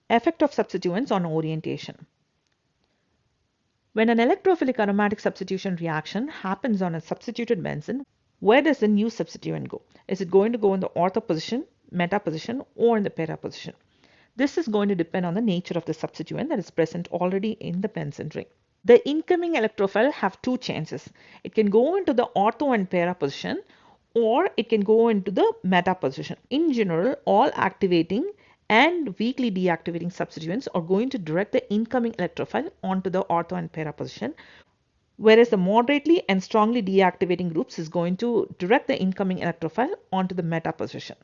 Effect of substituents on orientation. When an electrophilic aromatic substitution reaction happens on a substituted benzene, where does the new substituent go? Is it going to go in the ortho position, meta position, or in the para position? This is going to depend on the nature of the substituent that is present already in the benzene ring. The incoming electrophile have two chances. It can go into the ortho and para position, or it can go into the meta position. In general, all activating and weakly deactivating substituents are going to direct the incoming electrophile onto the ortho and para position, whereas the moderately and strongly deactivating groups is going to direct the incoming electrophile onto the meta position.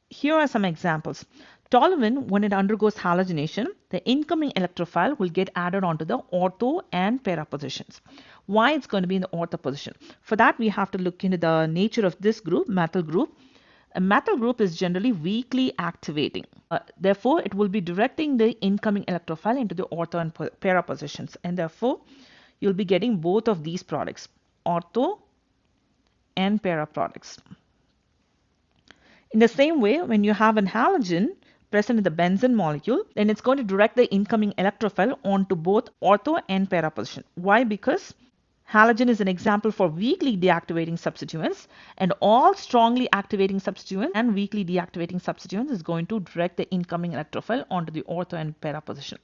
Here are some examples. Toluene, when it undergoes halogenation, the incoming electrophile will get added onto the ortho and para positions. Why it's going to be in the ortho position? For that, we have to look into the nature of this group, methyl group. A methyl group is generally weakly activating. Therefore, it will be directing the incoming electrophile into the ortho and para positions. And therefore, you'll be getting both of these products, ortho and para products. In the same way, when you have an halogen present in the benzene molecule, then it's going to direct the incoming electrophile onto both ortho and para position. Why? Because halogen is an example for weakly deactivating substituents, and all strongly activating substituents and weakly deactivating substituents is going to direct the incoming electrophile onto the ortho and para position.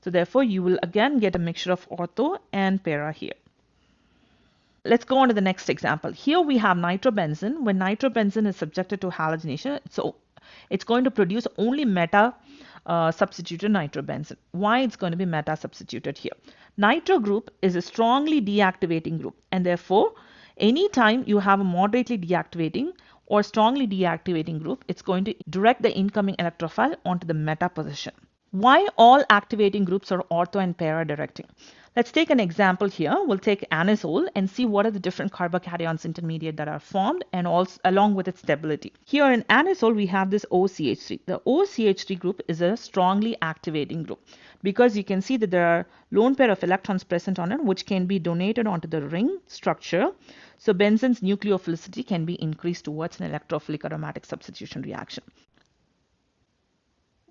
So therefore, you will again get a mixture of ortho and para here. Let's go on to the next example. Here we have nitrobenzene. When nitrobenzene is subjected to halogenation, so it's going to produce only meta substituted nitrobenzene. Why it's going to be meta substituted here? Nitro group is a strongly deactivating group, and therefore anytime you have a moderately deactivating or strongly deactivating group, it's going to direct the incoming electrophile onto the meta position. Why all activating groups are ortho and para directing? Let's take an example here. We'll take anisole and see what are the different carbocations intermediate that are formed and also along with its stability. Here in anisole, we have this OCH3. The OCH3 group is a strongly activating group because you can see that there are lone pair of electrons present on it which can be donated onto the ring structure. So benzene's nucleophilicity can be increased towards an electrophilic aromatic substitution reaction.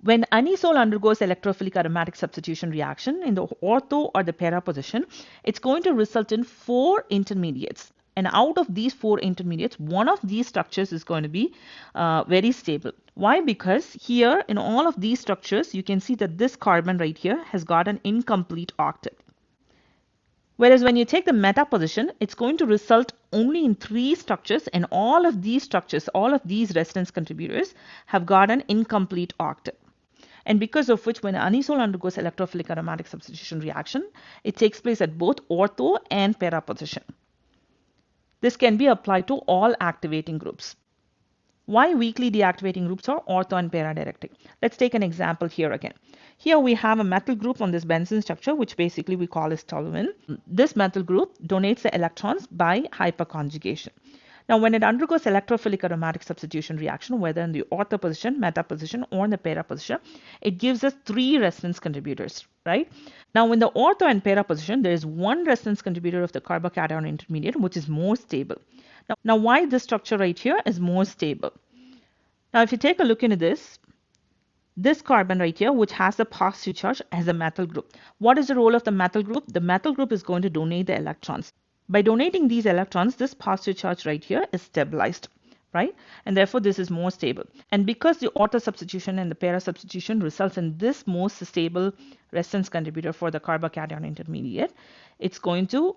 When anisole undergoes electrophilic aromatic substitution reaction in the ortho or the para position, it's going to result in 4 intermediates. And out of these 4 intermediates, one of these structures is going to be very stable. Why? Because here in all of these structures, you can see that this carbon right here has got an incomplete octet. Whereas when you take the meta position, it's going to result only in 3 structures, and all of these structures, all of these resonance contributors have got an incomplete octet. And because of which when anisole undergoes electrophilic aromatic substitution reaction, it takes place at both ortho and para position. This can be applied to all activating groups. Why weakly deactivating groups are ortho and para directing? Let's take an example here again. Here we have a methyl group on this benzene structure, which basically we call as toluene. This methyl group donates the electrons by hyperconjugation. Now, when it undergoes electrophilic aromatic substitution reaction, whether in the ortho position, meta position, or in the para position, it gives us 3 resonance contributors, right? Now, in the ortho and para position, there is one resonance contributor of the carbocation intermediate, which is more stable. Now, why this structure right here is more stable? Now, if you take a look into this carbon right here, which has the positive charge, as a methyl group. What is the role of the methyl group? The methyl group is going to donate the electrons. By donating these electrons, this positive charge right here is stabilized, right? And therefore, this is more stable. And because the ortho substitution and the para substitution results in this most stable resonance contributor for the carbocation intermediate, it's going to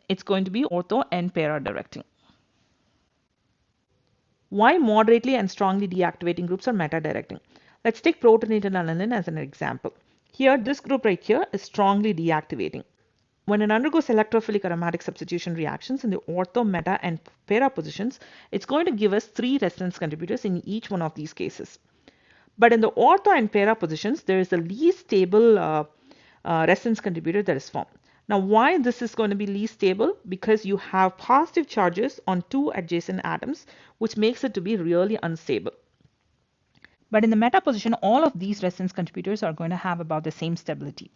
be ortho and para directing. Why moderately and strongly deactivating groups are meta directing? Let's take protonated aniline as an example. Here, this group right here is strongly deactivating. When it undergoes electrophilic aromatic substitution reactions in the ortho, meta, and para positions, it's going to give us 3 resonance contributors in each one of these cases. But in the ortho and para positions, there is the least stable resonance contributor that is formed. Now, why this is going to be least stable? Because you have positive charges on 2 adjacent atoms, which makes it to be really unstable. But in the meta position, all of these resonance contributors are going to have about the same stability.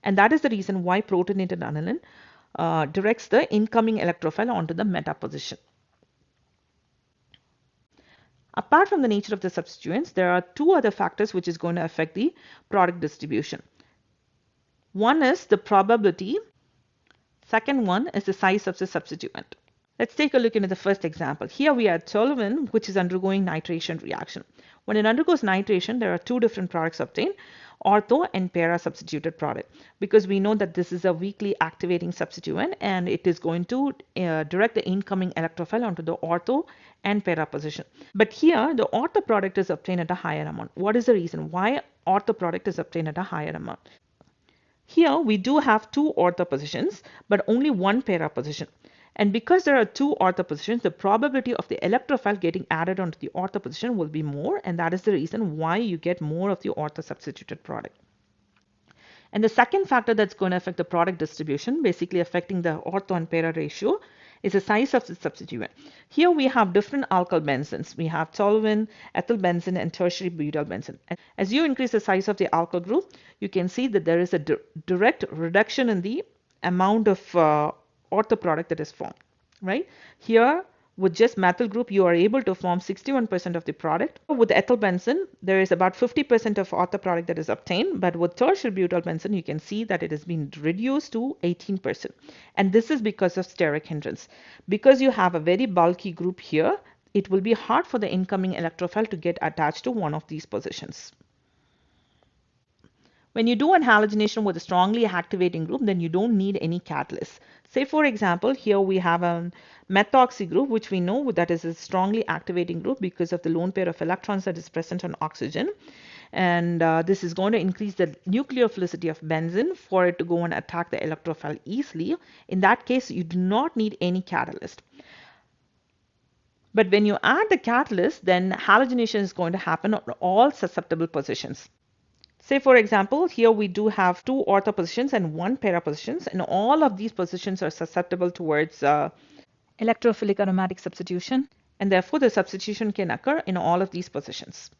And that is the reason why protonated aniline directs the incoming electrophile onto the meta position. Apart from the nature of the substituents, there are two other factors which is going to affect the product distribution. One is the probability. Second one is the size of the substituent. Let's take a look into the first example. Here we have toluene, which is undergoing nitration reaction. When it undergoes nitration, there are two different products obtained, ortho and para substituted product. Because we know that this is a weakly activating substituent and it is going to direct the incoming electrophile onto the ortho and para position. But here the ortho product is obtained at a higher amount. What is the reason why ortho product is obtained at a higher amount? Here we do have two ortho positions, but only one para position. And because there are two ortho positions, the probability of the electrophile getting added onto the ortho position will be more, and that is the reason why you get more of the ortho substituted product. And the second factor that's going to affect the product distribution, basically affecting the ortho and para ratio, is the size of the substituent. Here we have different alkyl benzenes. We have toluene, ethyl benzene, and tertiary butyl benzene. As you increase the size of the alkyl group, you can see that there is a direct reduction in the amount of ortho product that is formed, right? Here, with just methyl group, you are able to form 61% of the product. With ethyl benzene, there is about 50% of ortho product that is obtained, but with tertiary butyl benzene, you can see that it has been reduced to 18%. And this is because of steric hindrance. Because you have a very bulky group here, it will be hard for the incoming electrophile to get attached to one of these positions. When you do an halogenation with a strongly activating group, then you don't need any catalyst. Say for example, here we have a methoxy group, which we know that is a strongly activating group because of the lone pair of electrons that is present on oxygen. And this is going to increase the nucleophilicity of benzene for it to go and attack the electrophile easily. In that case, you do not need any catalyst. But when you add the catalyst, then halogenation is going to happen on all susceptible positions. Say for example, here we do have two ortho positions and one para positions, and all of these positions are susceptible towards electrophilic aromatic substitution, and therefore the substitution can occur in all of these positions.